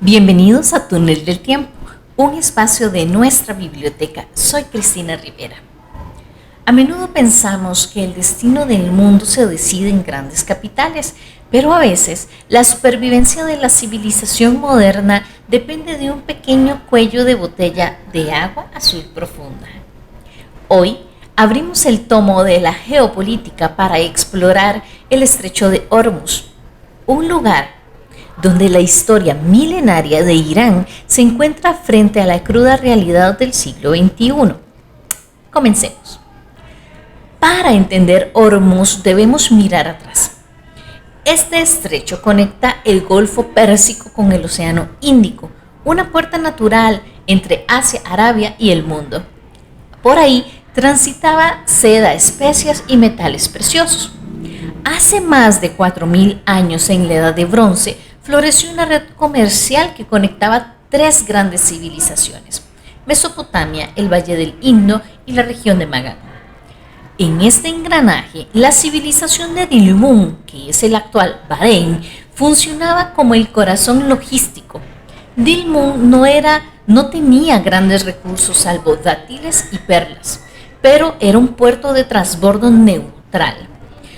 Bienvenidos a Túnel del Tiempo, un espacio de nuestra biblioteca. Soy Cristina Rivera. A menudo pensamos que el destino del mundo se decide en grandes capitales, pero a veces la supervivencia de la civilización moderna depende de un pequeño cuello de botella de agua azul profunda. Hoy abrimos el tomo de la geopolítica para explorar el estrecho de Hormuz, un lugar donde la historia milenaria de Irán se encuentra frente a la cruda realidad del siglo XXI. Comencemos. Para entender Hormuz debemos mirar atrás. Este estrecho conecta el Golfo Pérsico con el Océano Índico, una puerta natural entre Asia, Arabia y el mundo. Por ahí transitaba seda, especias y metales preciosos. Hace más de 4.000 años, en la Edad de Bronce, floreció una red comercial que conectaba tres grandes civilizaciones: Mesopotamia, el Valle del Indo y la región de Magan. En este engranaje, la civilización de Dilmun, que es el actual Bahrein, funcionaba como el corazón logístico. Dilmun no tenía grandes recursos salvo dátiles y perlas, pero era un puerto de transbordo neutral.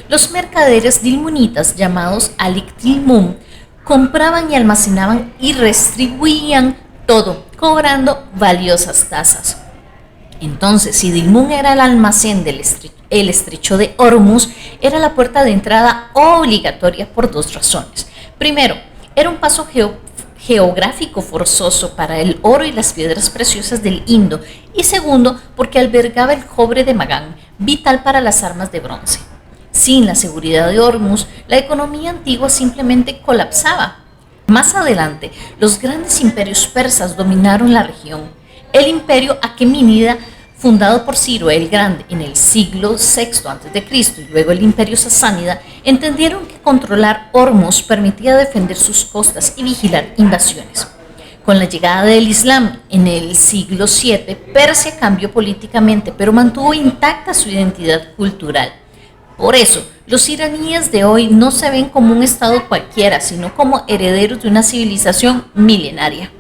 Los mercaderes dilmunitas, llamados Alik Dilmun, compraban y almacenaban y redistribuían todo, cobrando valiosas tasas. Entonces, si Dilmun era el almacén del estrecho de Hormuz, era la puerta de entrada obligatoria por dos razones. Primero, era un paso geográfico forzoso para el oro y las piedras preciosas del Indo, y segundo, porque albergaba el cobre de Magan, vital para las armas de bronce. Sin la seguridad de Hormuz, la economía antigua simplemente colapsaba. Más adelante, los grandes imperios persas dominaron la región. El imperio aquemínida, fundado por Ciro el Grande en el siglo VI a.C., y luego el imperio sasánida, entendieron que controlar Hormuz permitía defender sus costas y vigilar invasiones. Con la llegada del Islam en el siglo VII, Persia cambió políticamente, pero mantuvo intacta su identidad cultural. Por eso, los iraníes de hoy no se ven como un estado cualquiera, sino como herederos de una civilización milenaria.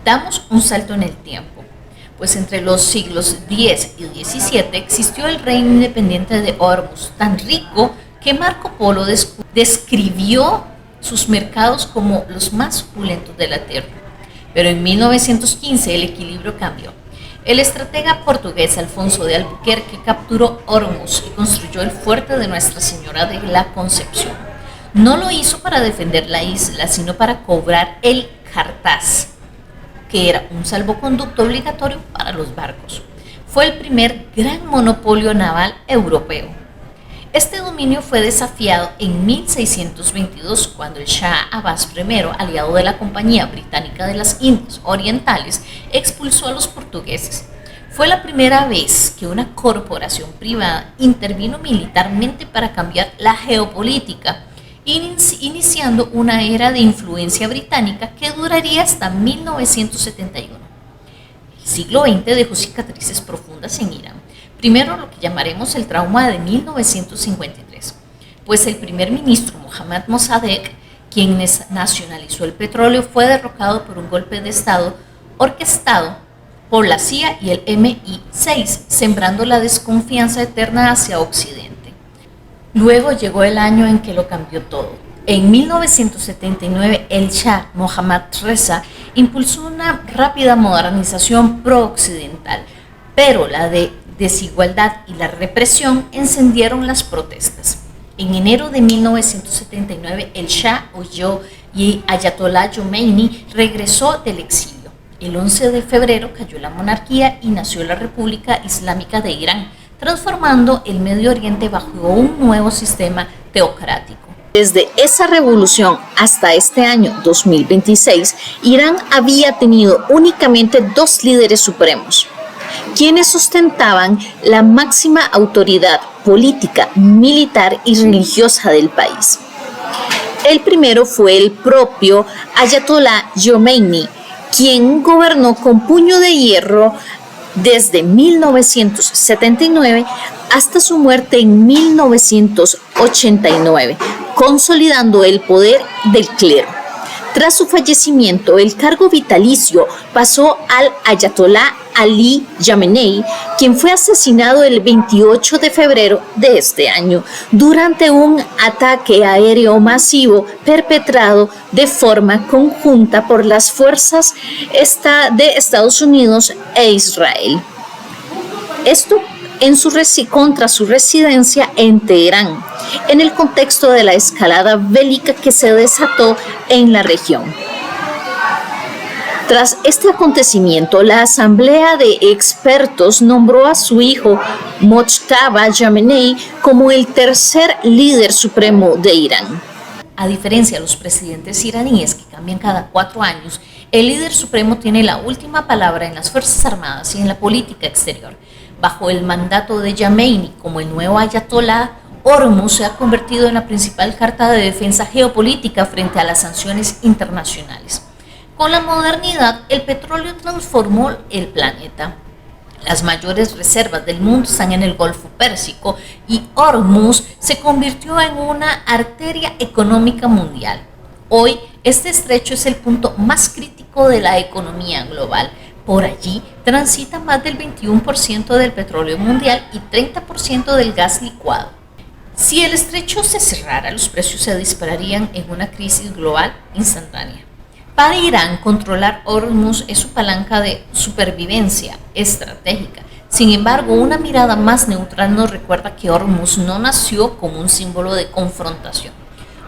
Damos un salto en el tiempo, pues entre los siglos X y XVII existió el reino independiente de Hormuz, tan rico que Marco Polo describió sus mercados como los más opulentos de la tierra. Pero en 1915 el equilibrio cambió. El estratega portugués Alfonso de Albuquerque capturó Hormuz y construyó el fuerte de Nuestra Señora de la Concepción. No lo hizo para defender la isla, sino para cobrar el cartaz, que era un salvoconducto obligatorio para los barcos. Fue el primer gran monopolio naval europeo. Este dominio fue desafiado en 1622 cuando el Shah Abbas I, aliado de la Compañía Británica de las Indias Orientales, expulsó a los portugueses. Fue la primera vez que una corporación privada intervino militarmente para cambiar la geopolítica, iniciando una era de influencia británica que duraría hasta 1971. El siglo XX dejó cicatrices profundas en Irán. Primero, lo que llamaremos el trauma de 1953, pues el primer ministro Mohammad Mossadegh, quien nacionalizó el petróleo, fue derrocado por un golpe de Estado orquestado por la CIA y el MI6, sembrando la desconfianza eterna hacia Occidente. Luego llegó el año en que lo cambió todo. En 1979, el Shah Mohammad Reza impulsó una rápida modernización pro-occidental, pero la desigualdad y la represión encendieron las protestas. En enero de 1979, el Shah huyó y Ayatollah Khomeini regresó del exilio. El 11 de febrero cayó la monarquía y nació la República Islámica de Irán, transformando el Medio Oriente bajo un nuevo sistema teocrático. Desde esa revolución hasta este año 2026, Irán había tenido únicamente dos líderes supremos, quienes ostentaban la máxima autoridad política, militar y religiosa del país. El primero fue el propio Ayatollah Khomeini, quien gobernó con puño de hierro desde 1979 hasta su muerte en 1989, consolidando el poder del clero. Tras su fallecimiento, el cargo vitalicio pasó al ayatolá Ali Khamenei, quien fue asesinado el 28 de febrero de este año durante un ataque aéreo masivo perpetrado de forma conjunta por las fuerzas de Estados Unidos e Israel. Esto contra su residencia en Teherán, en el contexto de la escalada bélica que se desató en la región. Tras este acontecimiento, la Asamblea de Expertos nombró a su hijo Mojtaba Khamenei como el tercer líder supremo de Irán. A diferencia de los presidentes iraníes que cambian cada 4 años, el líder supremo tiene la última palabra en las Fuerzas Armadas y en la política exterior. Bajo el mandato de Khamenei como el nuevo ayatolá, Hormuz se ha convertido en la principal carta de defensa geopolítica frente a las sanciones internacionales. Con la modernidad, el petróleo transformó el planeta. Las mayores reservas del mundo están en el Golfo Pérsico y Hormuz se convirtió en una arteria económica mundial. Hoy, este estrecho es el punto más crítico de la economía global. Por allí transita más del 21% del petróleo mundial y 30% del gas licuado. Si el estrecho se cerrara, los precios se dispararían en una crisis global instantánea. Para Irán, controlar Hormuz es su palanca de supervivencia estratégica. Sin embargo, una mirada más neutral nos recuerda que Hormuz no nació como un símbolo de confrontación,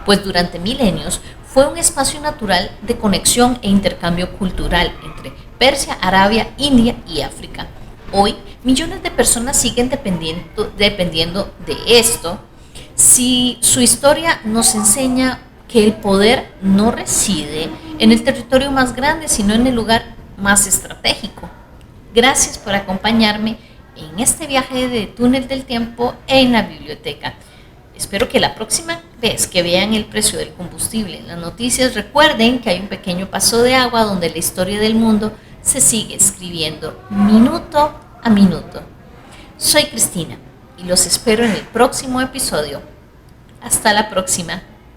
pues durante milenios fue un espacio natural de conexión e intercambio cultural entre Persia, Arabia, India y África. Hoy, millones de personas siguen dependiendo de esto. Si su historia nos enseña que el poder no reside en el territorio más grande, sino en el lugar más estratégico. Gracias por acompañarme en este viaje de túnel del tiempo en la biblioteca. Espero que la próxima vez que vean el precio del combustible en las noticias recuerden que hay un pequeño paso de agua donde la historia del mundo se sigue escribiendo minuto a minuto. Soy Cristina y los espero en el próximo episodio. Hasta la próxima.